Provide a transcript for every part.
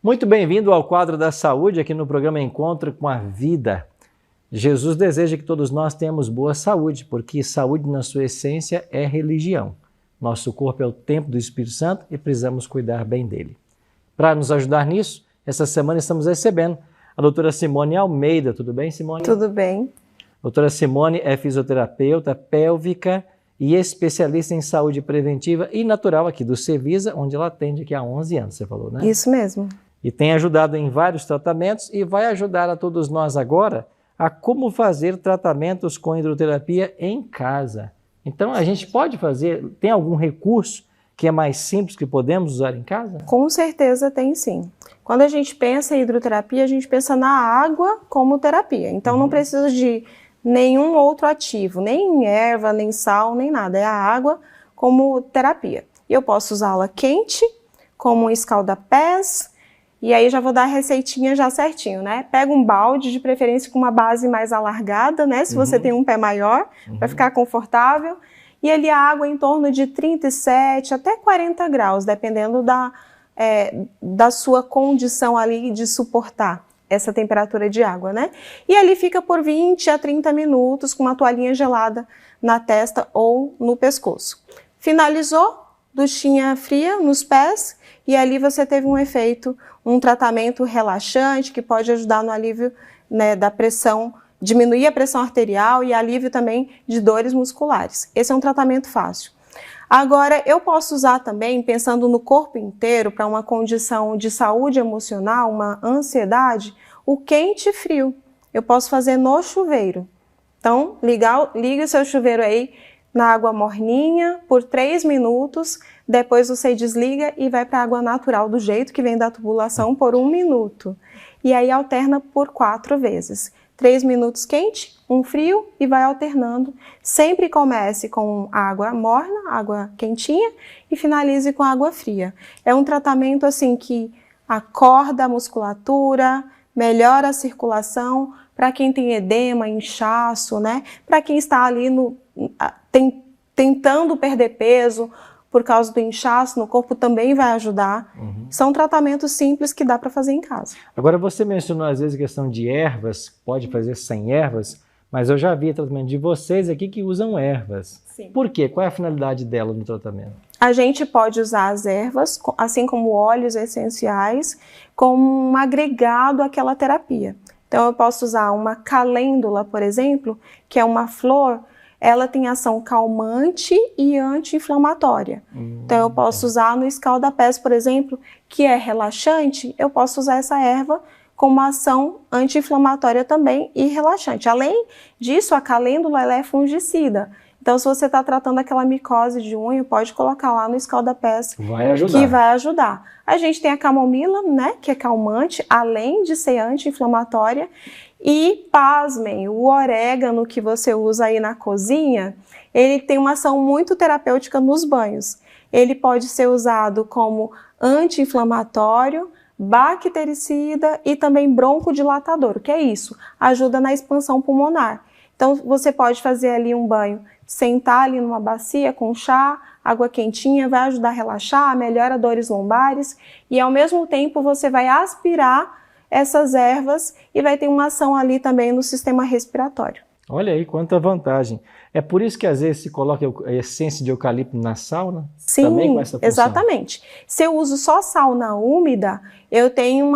Muito bem-vindo ao quadro da saúde aqui no programa Encontro com a Vida. Jesus deseja que todos nós tenhamos boa saúde, porque saúde na sua essência é religião. Nosso corpo é o templo do Espírito Santo e precisamos cuidar bem dele. Para nos ajudar nisso, essa semana estamos recebendo a doutora Simone Almeida. Tudo bem, Simone? Tudo bem. Doutora Simone é fisioterapeuta pélvica e especialista em saúde preventiva e natural aqui do Cevisa, onde ela atende aqui há 11 anos, você falou, né? Isso mesmo. E tem ajudado em vários tratamentos e vai ajudar a todos nós agora a como fazer tratamentos com hidroterapia em casa. Então, a gente pode fazer, tem algum recurso que é mais simples que podemos usar em casa? Com certeza tem sim. Quando a gente pensa em hidroterapia, a gente pensa na água como terapia. Então, não precisa de nenhum outro ativo, nem erva, nem sal, nem nada. É a água como terapia. E eu posso usá-la quente, como um escalda-pés, e aí já vou dar a receitinha já certinho, né? Pega um balde, de preferência com uma base mais alargada, né? Se você tem um pé maior, para ficar confortável. E ali a água em torno de 37 até 40 graus, dependendo da sua condição ali de suportar essa temperatura de água, né? E ali fica por 20 a 30 minutos com uma toalhinha gelada na testa ou no pescoço. Finalizou, duchinha fria nos pés e ali você teve um efeito, um tratamento relaxante que pode ajudar no alívio, né, da pressão, diminuir a pressão arterial e alívio também de dores musculares. Esse é um tratamento fácil. Agora, eu posso usar também, pensando no corpo inteiro, para uma condição de saúde emocional, uma ansiedade, o quente e frio. Eu posso fazer no chuveiro. Então, liga o seu chuveiro aí na água morninha por 3 minutos, depois você desliga e vai para a água natural do jeito que vem da tubulação por 1 minuto. E aí alterna por 4 vezes. 3 minutos quente, 1 frio e vai alternando. Sempre comece com água morna, água quentinha e finalize com água fria. É um tratamento assim que acorda a musculatura, melhora a circulação para quem tem edema, inchaço, né? Para quem está ali tentando perder peso por causa do inchaço no corpo também vai ajudar. São tratamentos simples que dá para fazer em casa. Agora, você mencionou às vezes a questão de ervas, pode fazer sem ervas, mas eu já vi tratamento de vocês aqui que usam ervas. Sim. Por quê? Qual é a finalidade dela no tratamento? A gente pode usar as ervas, assim como óleos essenciais, como um agregado àquela terapia. Então, eu posso usar uma calêndula, por exemplo, que é uma flor. Ela tem ação calmante e anti-inflamatória. Então, eu posso usar no escalda-pés, por exemplo, que é relaxante, eu posso usar essa erva com uma ação anti-inflamatória também e relaxante. Além disso, a calêndula ela é fungicida. Então, se você está tratando aquela micose de unha, pode colocar lá no escalda-pés, que vai ajudar. A gente tem a camomila, né, que é calmante, além de ser anti-inflamatória. E, pasmem, o orégano que você usa aí na cozinha, ele tem uma ação muito terapêutica nos banhos. Ele pode ser usado como anti-inflamatório, bactericida e também broncodilatador. O que é isso? Ajuda na expansão pulmonar. Então, você pode fazer ali um banho, sentar ali numa bacia com chá, água quentinha, vai ajudar a relaxar, melhora dores lombares e, ao mesmo tempo, você vai aspirar essas ervas e vai ter uma ação ali também no sistema respiratório. Olha aí quanta vantagem. É por isso que às vezes se coloca a essência de eucalipto na sauna? Sim, também com essa função? Exatamente. Se eu uso só sauna úmida, eu tenho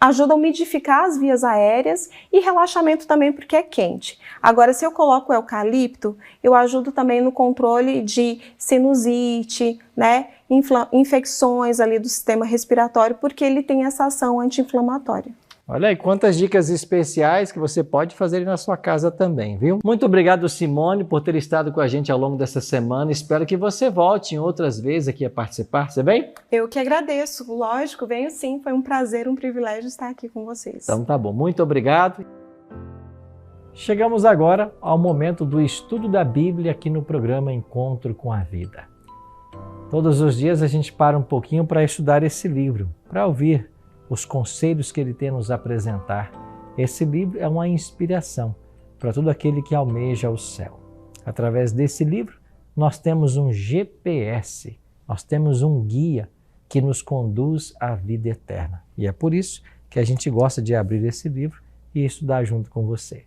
ajuda a umidificar as vias aéreas e relaxamento também porque é quente. Agora, se eu coloco o eucalipto, eu ajudo também no controle de sinusite, né, infecções ali do sistema respiratório, porque ele tem essa ação anti-inflamatória. Olha aí quantas dicas especiais que você pode fazer na sua casa também, viu? Muito obrigado, Simone, por ter estado com a gente ao longo dessa semana. Espero que você volte em outras vezes aqui a participar, você vem? Eu que agradeço, lógico, venho sim. Foi um prazer, um privilégio estar aqui com vocês. Então tá bom, muito obrigado. Chegamos agora ao momento do estudo da Bíblia aqui no programa Encontro com a Vida. Todos os dias a gente para um pouquinho para estudar esse livro, para ouvir os conselhos que ele tem a nos apresentar. Esse livro é uma inspiração para todo aquele que almeja o céu. Através desse livro, nós temos um GPS, nós temos um guia que nos conduz à vida eterna. E é por isso que a gente gosta de abrir esse livro e estudar junto com você.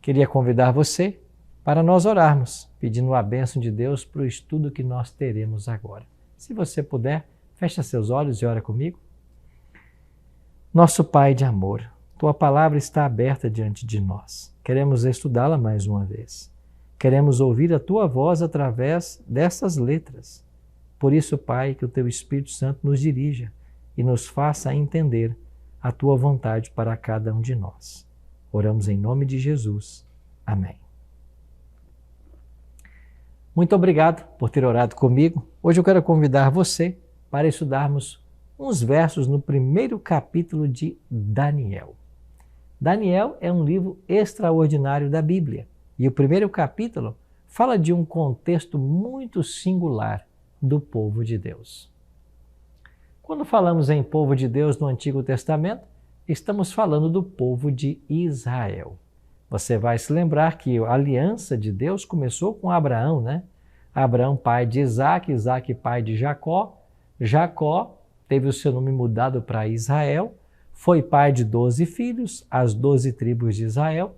Queria convidar você para nós orarmos, pedindo a bênção de Deus para o estudo que nós teremos agora. Se você puder, feche seus olhos e ora comigo. Nosso Pai de amor, Tua palavra está aberta diante de nós. Queremos estudá-la mais uma vez. Queremos ouvir a Tua voz através dessas letras. Por isso, Pai, que o Teu Espírito Santo nos dirija e nos faça entender a Tua vontade para cada um de nós. Oramos em nome de Jesus. Amém. Muito obrigado por ter orado comigo. Hoje eu quero convidar você para estudarmos uns versos no primeiro capítulo de Daniel. Daniel é um livro extraordinário da Bíblia e o primeiro capítulo fala de um contexto muito singular do povo de Deus. Quando falamos em povo de Deus no Antigo Testamento, estamos falando do povo de Israel. Você vai se lembrar que a aliança de Deus começou com Abraão, né? Abraão, pai de Isaac, Isaac, pai de Jacó. Jacó teve o seu nome mudado para Israel, foi pai de 12 filhos, as 12 tribos de Israel.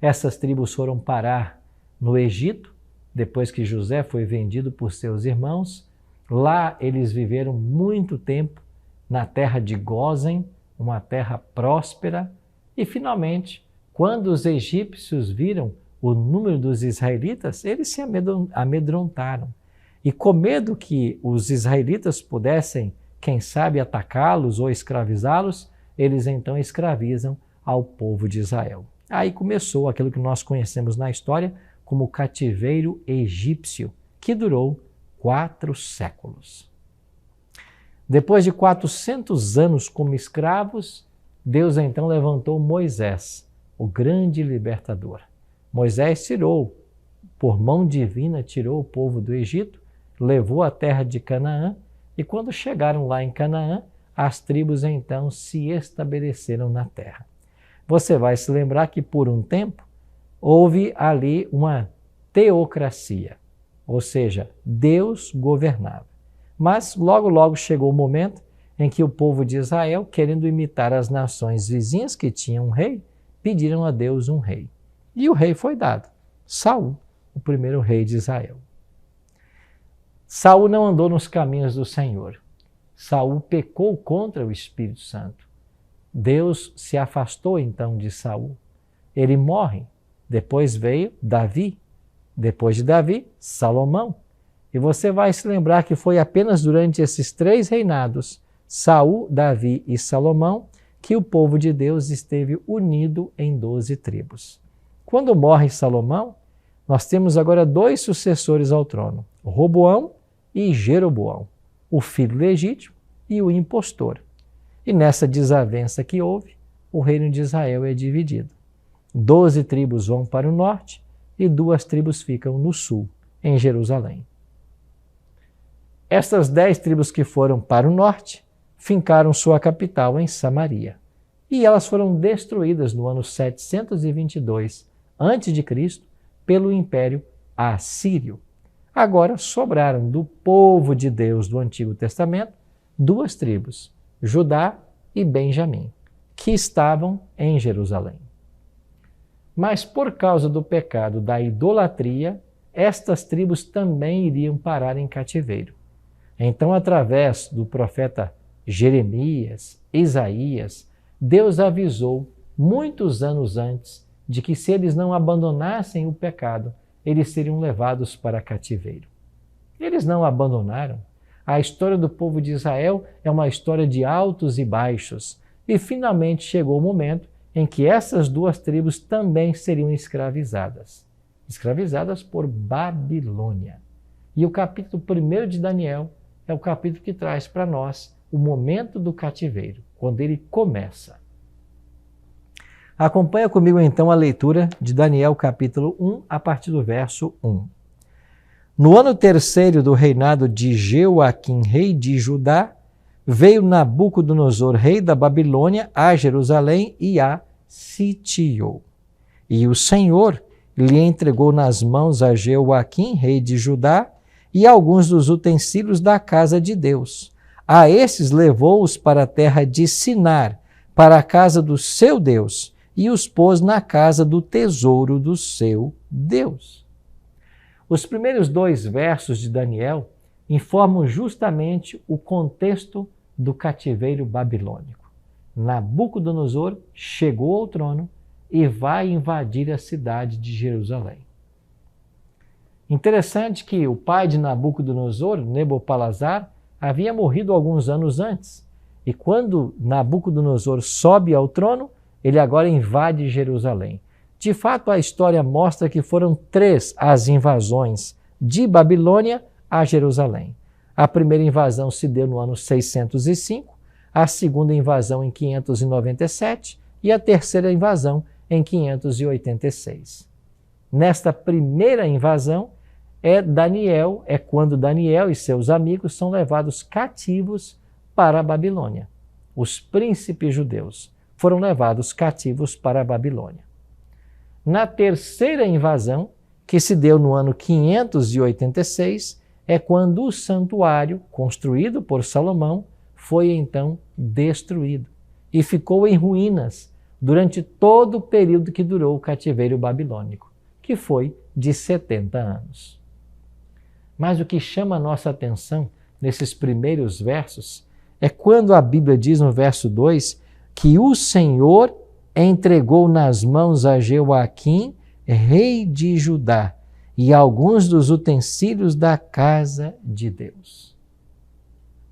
Essas tribos foram parar no Egito, depois que José foi vendido por seus irmãos. Lá eles viveram muito tempo na terra de Gósen, uma terra próspera, e finalmente, quando os egípcios viram o número dos israelitas, eles se amedrontaram. E com medo que os israelitas pudessem, quem sabe, atacá-los ou escravizá-los, eles então escravizam ao povo de Israel. Aí começou aquilo que nós conhecemos na história como o cativeiro egípcio, que durou 4 séculos. Depois de 400 anos como escravos, Deus então levantou Moisés, o grande libertador. Moisés por mão divina, tirou o povo do Egito, levou à terra de Canaã, e quando chegaram lá em Canaã, as tribos então se estabeleceram na terra. Você vai se lembrar que por um tempo houve ali uma teocracia, ou seja, Deus governava. Mas logo chegou o momento em que o povo de Israel, querendo imitar as nações vizinhas que tinham um rei, pediram a Deus um rei. E o rei foi dado, Saul, o primeiro rei de Israel. Saul não andou nos caminhos do Senhor. Saul pecou contra o Espírito Santo. Deus se afastou então de Saul. Ele morre. Depois veio Davi. Depois de Davi, Salomão. E você vai se lembrar que foi apenas durante esses 3 reinados, Saul, Davi e Salomão, que o povo de Deus esteve unido em 12 tribos. Quando morre Salomão, nós temos agora 2 sucessores ao trono, Roboão e Jeroboão, o filho legítimo e o impostor. E nessa desavença que houve, o reino de Israel é dividido. 12 tribos vão para o norte e 2 tribos ficam no sul, em Jerusalém. Estas 10 tribos que foram para o norte fincaram sua capital em Samaria. E elas foram destruídas no ano 722 a.C. pelo Império Assírio. Agora sobraram do povo de Deus do Antigo Testamento 2 tribos, Judá e Benjamim, que estavam em Jerusalém. Mas por causa do pecado da idolatria, estas tribos também iriam parar em cativeiro. Então, através do profeta Jeremias, Isaías, Deus avisou muitos anos antes de que se eles não abandonassem o pecado, eles seriam levados para cativeiro. Eles não abandonaram. A história do povo de Israel é uma história de altos e baixos. E finalmente chegou o momento em que essas 2 tribos também seriam escravizadas. Escravizadas por Babilônia. E o capítulo 1 de Daniel é o capítulo que traz para nós o momento do cativeiro, quando ele começa. Acompanha comigo então a leitura de Daniel capítulo 1, a partir do verso 1. No ano 3º do reinado de Jeoaquim, rei de Judá, veio Nabucodonosor, rei da Babilônia, a Jerusalém e a sitiou. E o Senhor lhe entregou nas mãos a Jeoaquim, rei de Judá, e alguns dos utensílios da casa de Deus. A esses levou-os para a terra de Sinar, para a casa do seu Deus, e os pôs na casa do tesouro do seu Deus. Os primeiros 2 versos de Daniel informam justamente o contexto do cativeiro babilônico. Nabucodonosor chegou ao trono e vai invadir a cidade de Jerusalém. Interessante que o pai de Nabucodonosor, Nabopolassar, havia morrido alguns anos antes. E quando Nabucodonosor sobe ao trono, ele agora invade Jerusalém. De fato, a história mostra que foram 3 as invasões de Babilônia a Jerusalém. A primeira invasão se deu no ano 605, a segunda invasão em 597 e a terceira invasão em 586. Nesta primeira invasão, é quando Daniel e seus amigos são levados cativos para a Babilônia. Os príncipes judeus foram levados cativos para a Babilônia. Na terceira invasão, que se deu no ano 586, é quando o santuário, construído por Salomão, foi então destruído e ficou em ruínas durante todo o período que durou o cativeiro babilônico, que foi de 70 anos. Mas o que chama a nossa atenção nesses primeiros versos é quando a Bíblia diz no verso 2 que o Senhor entregou nas mãos a Jeoaquim, rei de Judá, e alguns dos utensílios da casa de Deus.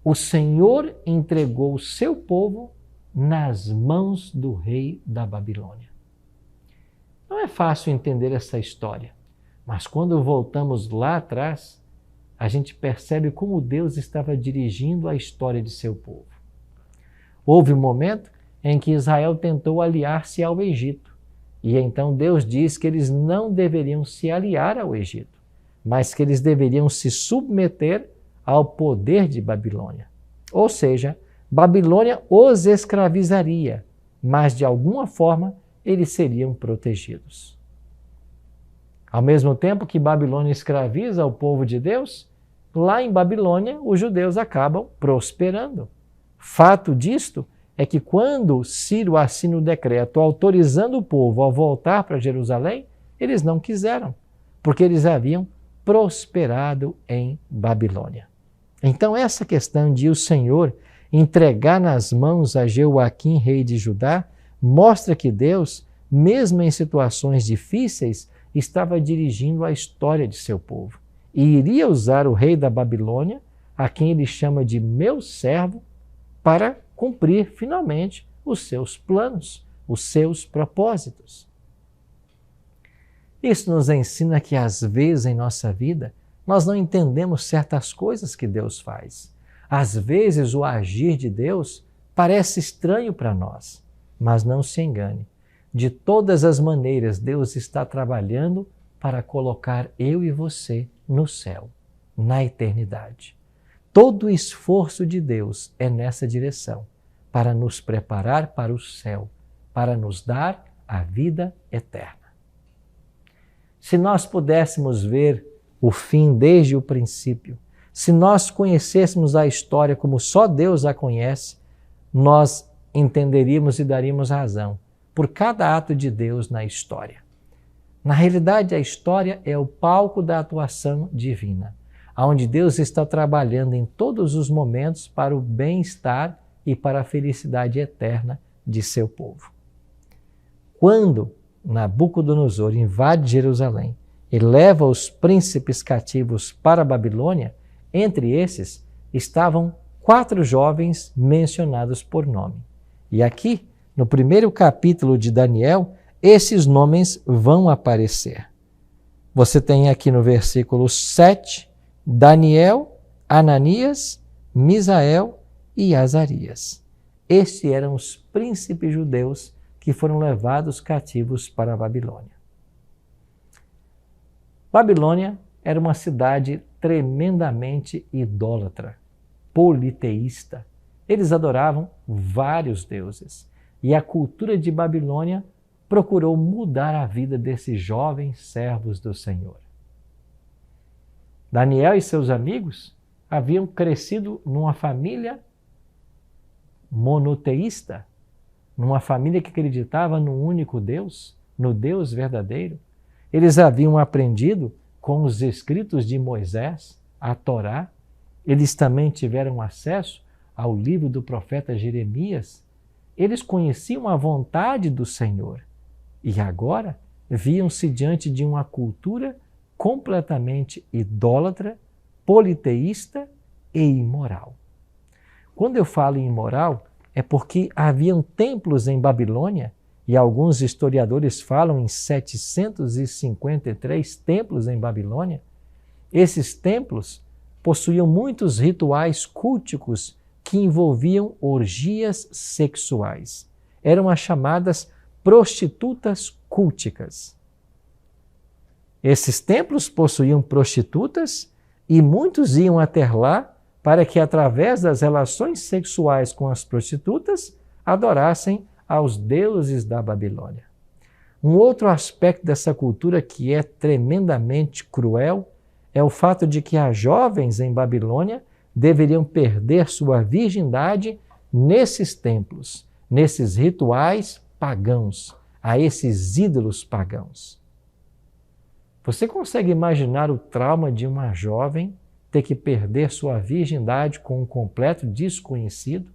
O Senhor entregou o seu povo nas mãos do rei da Babilônia. Não é fácil entender essa história, mas quando voltamos lá atrás, a gente percebe como Deus estava dirigindo a história de seu povo. Houve um momento em que Israel tentou aliar-se ao Egito, e então Deus diz que eles não deveriam se aliar ao Egito, mas que eles deveriam se submeter ao poder de Babilônia. Ou seja, Babilônia os escravizaria, mas de alguma forma eles seriam protegidos. Ao mesmo tempo que Babilônia escraviza o povo de Deus, lá em Babilônia os judeus acabam prosperando. Fato disto é que quando Ciro assina o decreto autorizando o povo a voltar para Jerusalém, eles não quiseram, porque eles haviam prosperado em Babilônia. Então essa questão de o Senhor entregar nas mãos a Jeoaquim, rei de Judá, mostra que Deus, mesmo em situações difíceis, estava dirigindo a história de seu povo. E iria usar o rei da Babilônia, a quem ele chama de meu servo, para cumprir finalmente os seus planos, os seus propósitos. Isso nos ensina que às vezes em nossa vida nós não entendemos certas coisas que Deus faz. Às vezes o agir de Deus parece estranho para nós, mas não se engane. De todas as maneiras, Deus está trabalhando para colocar eu e você no céu, na eternidade. Todo o esforço de Deus é nessa direção, para nos preparar para o céu, para nos dar a vida eterna. Se nós pudéssemos ver o fim desde o princípio, se nós conhecêssemos a história como só Deus a conhece, nós entenderíamos e daríamos razão por cada ato de Deus na história. Na realidade, a história é o palco da atuação divina, onde Deus está trabalhando em todos os momentos para o bem-estar e para a felicidade eterna de seu povo. Quando Nabucodonosor invade Jerusalém e leva os príncipes cativos para a Babilônia, entre esses estavam 4 jovens mencionados por nome. E aqui, no primeiro capítulo de Daniel, esses nomes vão aparecer. Você tem aqui no versículo 7, Daniel, Ananias, Misael e Azarias. Estes eram os príncipes judeus que foram levados cativos para a Babilônia. Babilônia era uma cidade tremendamente idólatra, politeísta. Eles adoravam vários deuses. E a cultura de Babilônia procurou mudar a vida desses jovens servos do Senhor. Daniel e seus amigos haviam crescido numa família monoteísta, numa família que acreditava no único Deus, no Deus verdadeiro. Eles haviam aprendido com os escritos de Moisés, a Torá. Eles também tiveram acesso ao livro do profeta Jeremias. Eles conheciam a vontade do Senhor e agora viam-se diante de uma cultura completamente idólatra, politeísta e imoral. Quando eu falo em imoral, é porque haviam templos em Babilônia, e alguns historiadores falam em 753 templos em Babilônia. Esses templos possuíam muitos rituais culticos que envolviam orgias sexuais. Eram as chamadas prostitutas culticas. Esses templos possuíam prostitutas e muitos iam até lá para que, através das relações sexuais com as prostitutas, adorassem aos deuses da Babilônia. Um outro aspecto dessa cultura que é tremendamente cruel é o fato de que as jovens em Babilônia deveriam perder sua virgindade nesses templos, nesses rituais pagãos, a esses ídolos pagãos. Você consegue imaginar o trauma de uma jovem ter que perder sua virgindade com um completo desconhecido?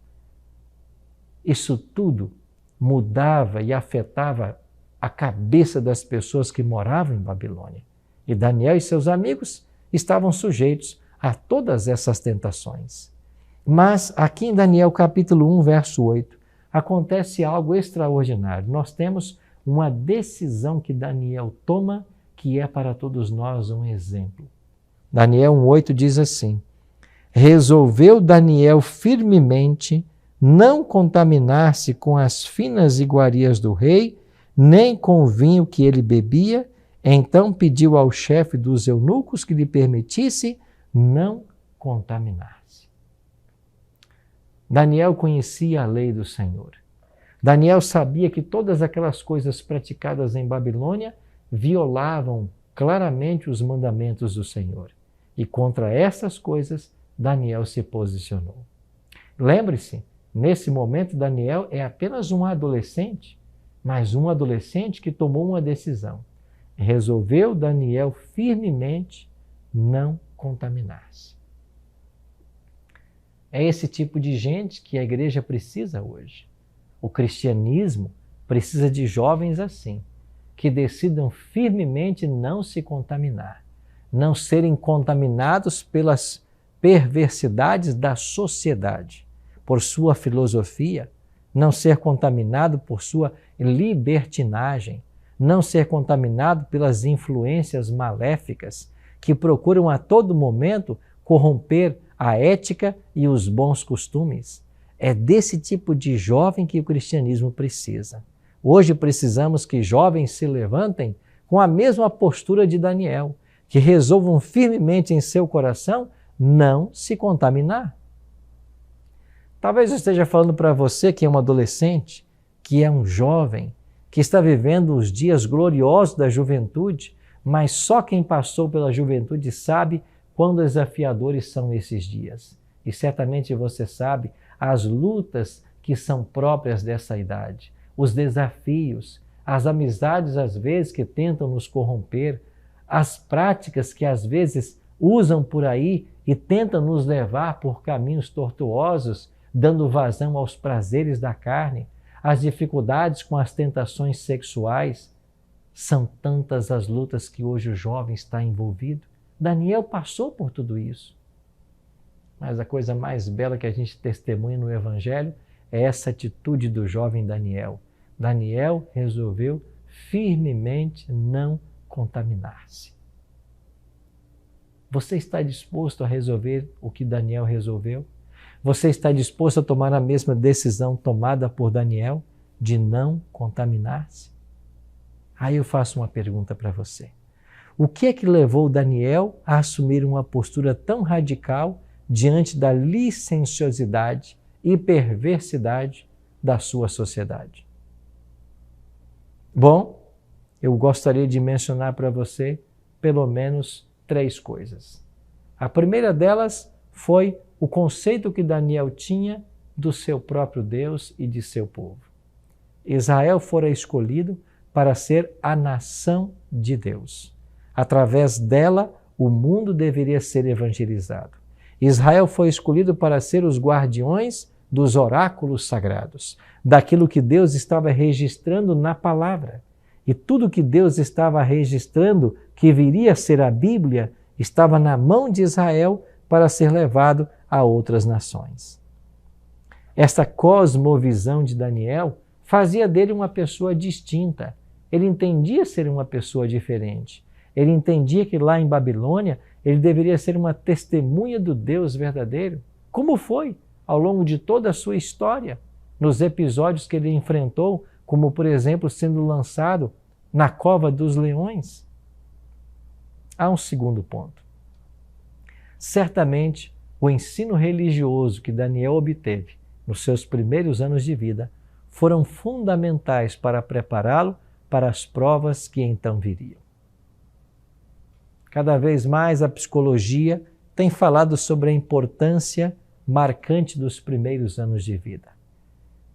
Isso tudo mudava e afetava a cabeça das pessoas que moravam em Babilônia. E Daniel e seus amigos estavam sujeitos a todas essas tentações. Mas aqui em Daniel capítulo 1, verso 8, acontece algo extraordinário. Nós temos uma decisão que Daniel toma que é para todos nós um exemplo. Daniel 1,8 diz assim: resolveu Daniel firmemente não contaminar-se com as finas iguarias do rei, nem com o vinho que ele bebia, então pediu ao chefe dos eunucos que lhe permitisse não contaminar-se. Daniel conhecia a lei do Senhor. Daniel sabia que todas aquelas coisas praticadas em Babilônia violavam claramente os mandamentos do Senhor. E contra essas coisas, Daniel se posicionou. Lembre-se, nesse momento Daniel é apenas um adolescente, mas um adolescente que tomou uma decisão. Resolveu Daniel firmemente não contaminar-se. É esse tipo de gente que a igreja precisa hoje. O cristianismo precisa de jovens assim, que decidam firmemente não se contaminar, não serem contaminados pelas perversidades da sociedade, por sua filosofia, não ser contaminado por sua libertinagem, não ser contaminado pelas influências maléficas que procuram a todo momento corromper a ética e os bons costumes. É desse tipo de jovem que o cristianismo precisa. Hoje precisamos que jovens se levantem com a mesma postura de Daniel, que resolvam firmemente em seu coração não se contaminar. Talvez eu esteja falando para você que é um adolescente, que é um jovem, que está vivendo os dias gloriosos da juventude, mas só quem passou pela juventude sabe quão desafiadores são esses dias. E certamente você sabe as lutas que são próprias dessa idade, os desafios, as amizades às vezes que tentam nos corromper, as práticas que às vezes usam por aí e tentam nos levar por caminhos tortuosos, dando vazão aos prazeres da carne, as dificuldades com as tentações sexuais. São tantas as lutas que hoje o jovem está envolvido. Daniel passou por tudo isso. Mas a coisa mais bela que a gente testemunha no Evangelho é essa atitude do jovem Daniel. Daniel resolveu firmemente não contaminar-se. Você está disposto a resolver o que Daniel resolveu? Você está disposto a tomar a mesma decisão tomada por Daniel de não contaminar-se? Aí eu faço uma pergunta para você. O que é que levou Daniel a assumir uma postura tão radical diante da licenciosidade e perversidade da sua sociedade? Bom, eu gostaria de mencionar para você pelo menos 3 coisas. A primeira delas foi o conceito que Daniel tinha do seu próprio Deus e de seu povo. Israel fora escolhido para ser a nação de Deus. Através dela, o mundo deveria ser evangelizado. Israel foi escolhido para ser os guardiões dos oráculos sagrados, daquilo que Deus estava registrando na palavra. E tudo que Deus estava registrando, que viria a ser a Bíblia, estava na mão de Israel para ser levado a outras nações. Esta cosmovisão de Daniel fazia dele uma pessoa distinta. Ele entendia ser uma pessoa diferente. Ele entendia que lá em Babilônia ele deveria ser uma testemunha do Deus verdadeiro, como foi ao longo de toda a sua história, nos episódios que ele enfrentou, como por exemplo sendo lançado na cova dos leões. Há um segundo ponto. Certamente, o ensino religioso que Daniel obteve nos seus primeiros anos de vida foram fundamentais para prepará-lo para as provas que então viriam. Cada vez mais a psicologia tem falado sobre a importância marcante dos primeiros anos de vida.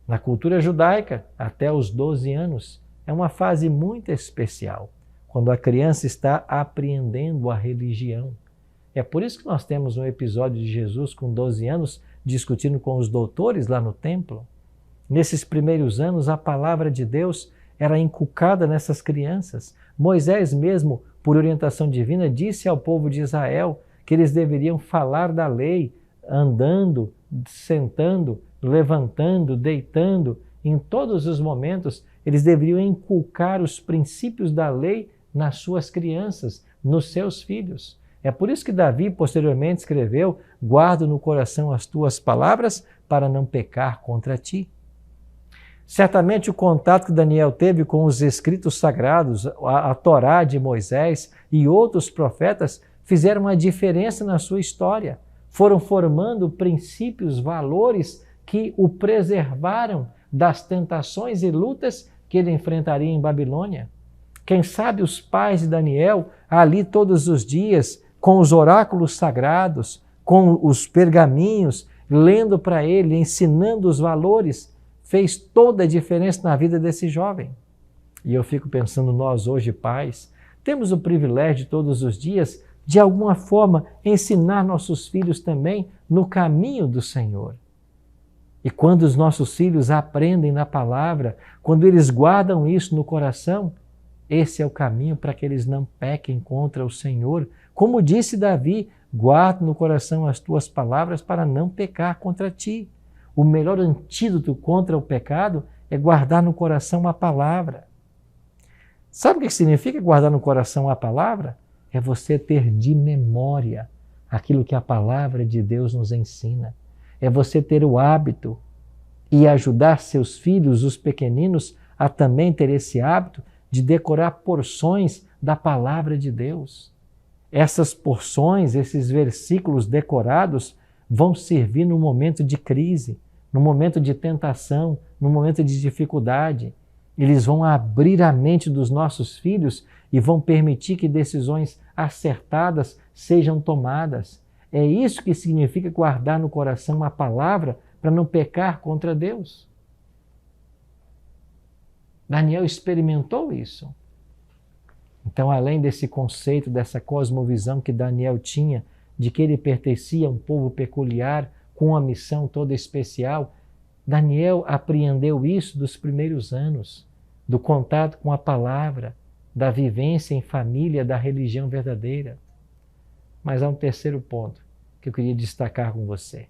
Na cultura judaica, até os 12 anos, é uma fase muito especial, quando a criança está apreendendo a religião. É por isso que nós temos um episódio de Jesus com 12 anos discutindo com os doutores lá no templo. Nesses primeiros anos, a palavra de Deus era inculcada nessas crianças. Moisés mesmo, por orientação divina, disse ao povo de Israel que eles deveriam falar da lei, andando, sentando, levantando, deitando. Em todos os momentos, eles deveriam inculcar os princípios da lei nas suas crianças, nos seus filhos. É por isso que Davi posteriormente escreveu: guardo no coração as tuas palavras para não pecar contra ti. Certamente o contato que Daniel teve com os escritos sagrados, a Torá de Moisés e outros profetas fizeram uma diferença na sua história. Foram formando princípios, valores que o preservaram das tentações e lutas que ele enfrentaria em Babilônia. Quem sabe os pais de Daniel, ali todos os dias, com os oráculos sagrados, com os pergaminhos, lendo para ele, ensinando os valores, fez toda a diferença na vida desse jovem. E eu fico pensando, nós hoje pais, temos o privilégio de todos os dias, de alguma forma, ensinar nossos filhos também no caminho do Senhor. E quando os nossos filhos aprendem na palavra, quando eles guardam isso no coração, esse é o caminho para que eles não pequem contra o Senhor. Como disse Davi, guarda no coração as tuas palavras para não pecar contra ti. O melhor antídoto contra o pecado é guardar no coração a palavra. Sabe o que significa guardar no coração a palavra? É você ter de memória aquilo que a palavra de Deus nos ensina. É você ter o hábito e ajudar seus filhos, os pequeninos, a também ter esse hábito de decorar porções da palavra de Deus. Essas porções, esses versículos decorados vão servir no momento de crise, no momento de tentação, no momento de dificuldade. Eles vão abrir a mente dos nossos filhos e vão permitir que decisões acertadas sejam tomadas. É isso que significa guardar no coração a palavra para não pecar contra Deus. Daniel experimentou isso. Então, além desse conceito, dessa cosmovisão que Daniel tinha, de que ele pertencia a um povo peculiar, com uma missão toda especial, Daniel apreendeu isso dos primeiros anos, do contato com a palavra, da vivência em família, da religião verdadeira. Mas há um terceiro ponto que eu queria destacar com você.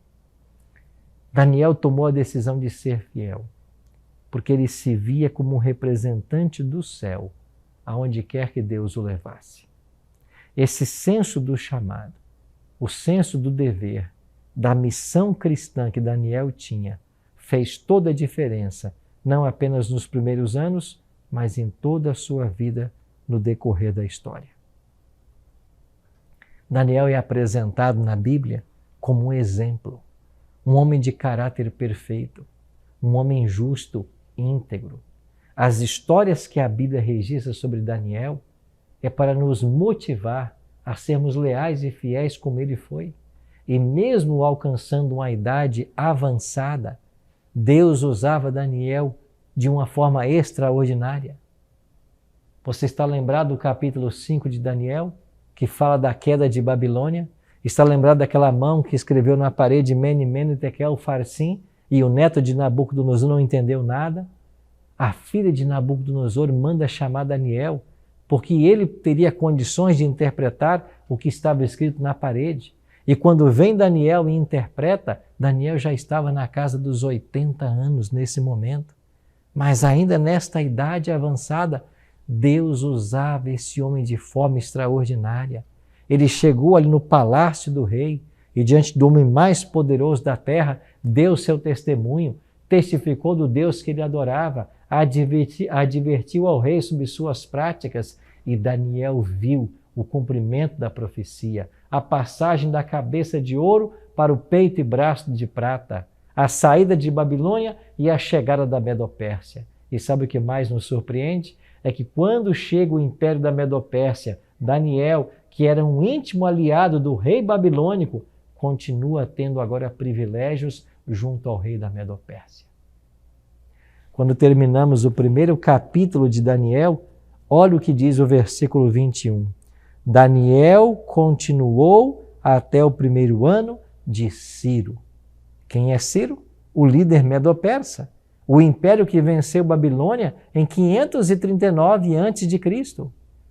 Daniel tomou a decisão de ser fiel, porque ele se via como um representante do céu, aonde quer que Deus o levasse. Esse senso do chamado, o senso do dever, da missão cristã que Daniel tinha, fez toda a diferença, não apenas nos primeiros anos, mas em toda a sua vida no decorrer da história. Daniel é apresentado na Bíblia como um exemplo, um homem de caráter perfeito, um homem justo, íntegro. As histórias que a Bíblia registra sobre Daniel é para nos motivar a sermos leais e fiéis como ele foi. E mesmo alcançando uma idade avançada, Deus usava Daniel de uma forma extraordinária. Você está lembrado do capítulo 5 de Daniel, que fala da queda de Babilônia? Está lembrado daquela mão que escreveu na parede Mene, Mene, Tekel, Farsim, e o neto de Nabucodonosor não entendeu nada? A filha de Nabucodonosor manda chamar Daniel, porque ele teria condições de interpretar o que estava escrito na parede. E quando vem Daniel e interpreta, Daniel já estava na casa dos 80 anos nesse momento. Mas ainda nesta idade avançada, Deus usava esse homem de forma extraordinária. Ele chegou ali no palácio do rei e diante do homem mais poderoso da terra, deu seu testemunho, testificou do Deus que ele adorava, advertiu ao rei sobre suas práticas, e Daniel viu o cumprimento da profecia, a passagem da cabeça de ouro para o peito e braço de prata, a saída de Babilônia e a chegada da Medopérsia. E sabe o que mais nos surpreende? É que quando chega o império da Medopérsia, Daniel, que era um íntimo aliado do rei babilônico, continua tendo agora privilégios junto ao rei da Medopérsia. Quando terminamos o primeiro capítulo de Daniel, olha o que diz o versículo 21. Daniel continuou até o primeiro ano de Ciro. Quem é Ciro? O líder medo-persa, o império que venceu Babilônia em 539 a.C.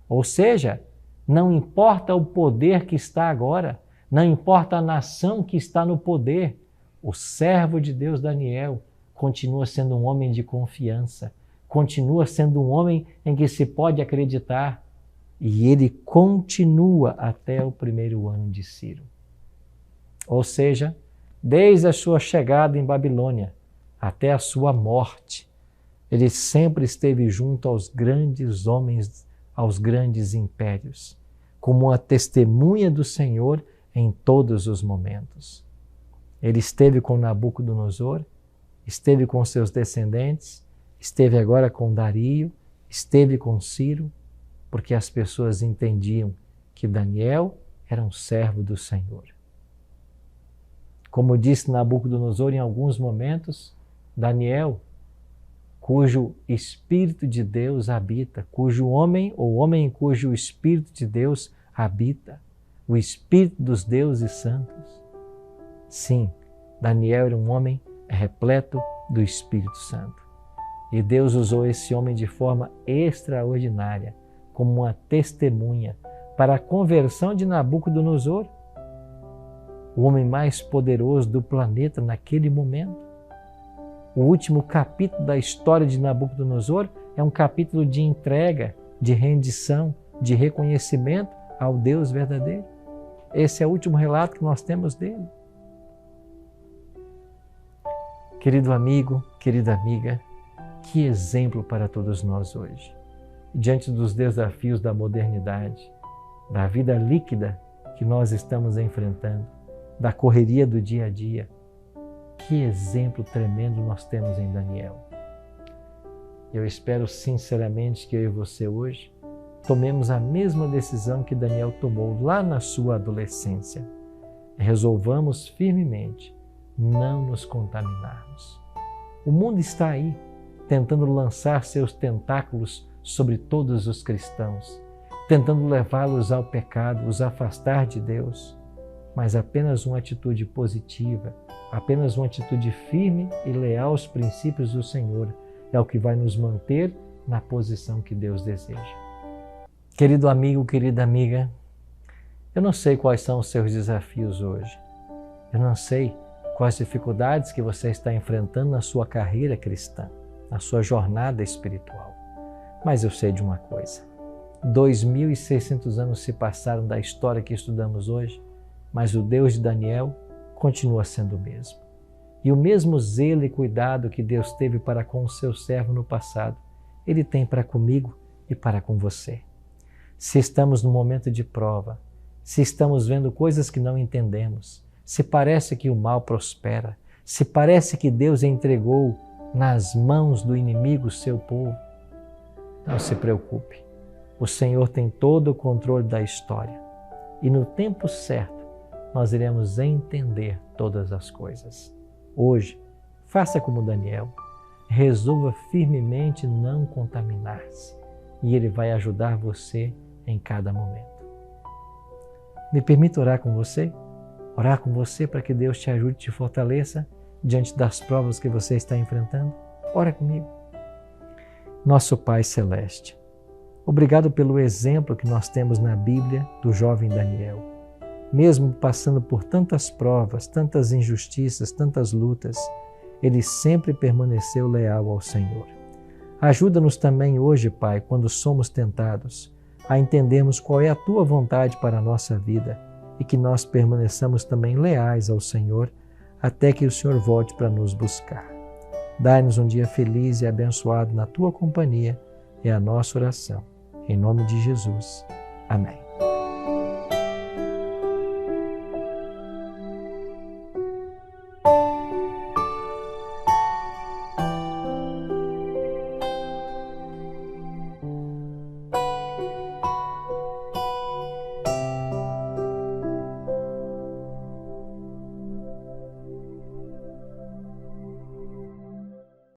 Ou seja, não importa o poder que está agora, não importa a nação que está no poder, o servo de Deus Daniel continua sendo um homem de confiança, continua sendo um homem em que se pode acreditar, e ele continua até o primeiro ano de Ciro. Ou seja, desde a sua chegada em Babilônia até a sua morte, ele sempre esteve junto aos grandes homens, aos grandes impérios, como uma testemunha do Senhor em todos os momentos. Ele esteve com Nabucodonosor, esteve com seus descendentes, esteve agora com Dario, esteve com Ciro, porque as pessoas entendiam que Daniel era um servo do Senhor. Como disse Nabucodonosor em alguns momentos, Daniel, cujo Espírito de Deus habita, cujo homem, ou homem em cujo Espírito de Deus habita, o Espírito dos deuses santos. Sim, Daniel era um homem repleto do Espírito Santo. E Deus usou esse homem de forma extraordinária, como uma testemunha para a conversão de Nabucodonosor, o homem mais poderoso do planeta naquele momento. O último capítulo da história de Nabucodonosor é um capítulo de entrega, de rendição, de reconhecimento ao Deus verdadeiro. Esse é o último relato que nós temos dele. Querido amigo, querida amiga, que exemplo para todos nós hoje. Diante dos desafios da modernidade, da vida líquida que nós estamos enfrentando, da correria do dia a dia, que exemplo tremendo nós temos em Daniel. Eu espero sinceramente que eu e você hoje tomemos a mesma decisão que Daniel tomou lá na sua adolescência. Resolvamos firmemente não nos contaminarmos. O mundo está aí, tentando lançar seus tentáculos sobre todos os cristãos, tentando levá-los ao pecado, os afastar de Deus. Mas apenas uma atitude positiva, apenas uma atitude firme e leal aos princípios do Senhor é o que vai nos manter na posição que Deus deseja. Querido amigo, querida amiga, eu não sei quais são os seus desafios hoje. Eu não sei quais dificuldades que você está enfrentando na sua carreira cristã, na sua jornada espiritual. Mas eu sei de uma coisa. 2.600 anos se passaram da história que estudamos hoje, mas o Deus de Daniel continua sendo o mesmo. E o mesmo zelo e cuidado que Deus teve para com o seu servo no passado, Ele tem para comigo e para com você. Se estamos num momento de prova, se estamos vendo coisas que não entendemos, se parece que o mal prospera, se parece que Deus entregou nas mãos do inimigo o seu povo, não se preocupe. O Senhor tem todo o controle da história. e no tempo certo nós iremos entender todas as coisas. Hoje, faça como Daniel, resolva firmemente não contaminar-se e Ele vai ajudar você em cada momento. Me permita orar com você? Orar com você para que Deus te ajude e te fortaleça diante das provas que você está enfrentando? Ora comigo. Nosso Pai Celeste, obrigado pelo exemplo que nós temos na Bíblia do jovem Daniel. Mesmo passando por tantas provas, tantas injustiças, tantas lutas, ele sempre permaneceu leal ao Senhor. Ajuda-nos também hoje, Pai, quando somos tentados, a entendermos qual é a Tua vontade para a nossa vida e que nós permaneçamos também leais ao Senhor até que o Senhor volte para nos buscar. Dai-nos um dia feliz e abençoado na Tua companhia, é a nossa oração. Em nome de Jesus. Amém.